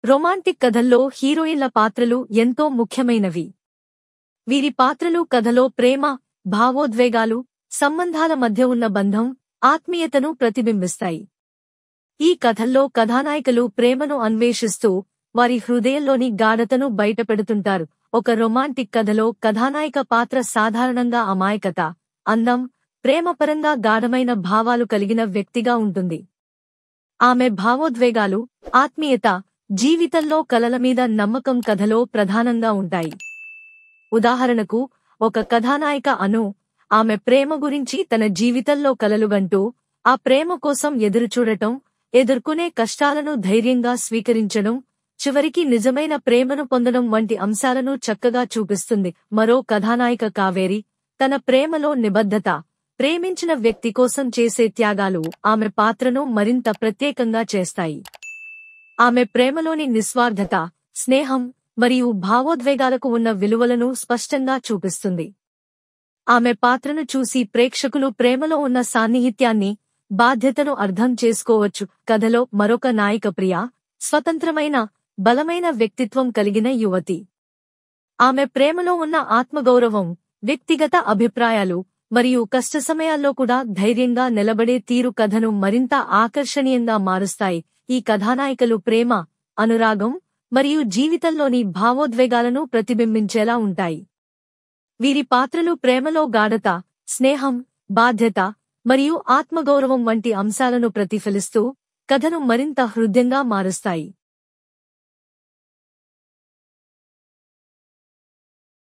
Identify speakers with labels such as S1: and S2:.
S1: Romantic కథల్లో హీరోయిన్ల పాత్రలు ఎంతో ముఖ్యమైనవి. వీరి పాత్రలు కథలో ప్రేమ, భావోద్వేగాలు, సంబంధాల మధ్య ఉన్న బంధం, ఆత్మీయతను ప్రతిబింబిస్తాయి. ఈ కథల్లో కథానాయికలు ప్రేమను అన్వేషిస్తూ వారి హృదయంలోని గాఢతను బయటపెడుతుంటారు. ఒక రొమాంటిక్ కథలో కథానాయిక పాత్ర సాధారణంగా అమాయకత, అందం, ప్రేమపరంగా గాఢమైన భావాలు కలిగిన వ్యక్తిగా ఉంటుంది. ఆమె భావోద్వేగాలు, ఆత్మీయత, జీవితంలో కలల మీద నమ్మకం కథలో ప్రధానంగా ఉంటాయి. ఉదాహరణకు, ఒక కథానాయిక అను, ఆమె ప్రేమ గురించి తన జీవితంలో కలలుగంటూ, ఆ ప్రేమ కోసం ఎదురుచూడటం, ఎదుర్కొనే కష్టాలను ధైర్యంగా స్వీకరించడం, చివరికి నిజమైన ప్రేమను పొందడం వంటి అంశాలను చక్కగా చూపిస్తుంది. మరో కథానాయిక కావేరి, తన ప్రేమలో నిబద్ధత, ప్రేమించిన వ్యక్తి కోసం చేసే త్యాగాలు ఆమె పాత్రను మరింత ప్రత్యేకంగా చేస్తాయి. ఆమె ప్రేమలోని నిస్వార్థత, స్నేహం మరియు భావోద్వేగాలకు ఉన్న విలువలను స్పష్టంగా చూపిస్తుంది. ఆమె పాత్రను చూసి ప్రేక్షకులు ప్రేమలో ఉన్న సాన్నిహిత్యాన్ని, బాధ్యతను అర్థం చేసుకోవచ్చు. కథలో మరొక నాయిక ప్రియా, స్వతంత్రమైన, బలమైన వ్యక్తిత్వం కలిగిన యువతి. ఆమె ప్రేమలో ఉన్న ఆత్మగౌరవం, వ్యక్తిగత అభిప్రాయాలు మరియు కష్ట సమయాల్లో కూడా ధైర్యంగా నిలబడే తీరు కథను మరింత ఆకర్షణీయంగా మారుస్తాయి. ఈ కథానాయికలు ప్రేమ, అనురాగం మరియు జీవితంలోని భావోద్వేగాలను ప్రతిబింబించేలా ఉంటాయి. వీరి పాత్రలు ప్రేమలో గాఢత, స్నేహం, బాధ్యత మరియు ఆత్మగౌరవం వంటి అంశాలను ప్రతిఫలిస్తూ కథను మరింత హృద్యంగా మారుస్తాయి.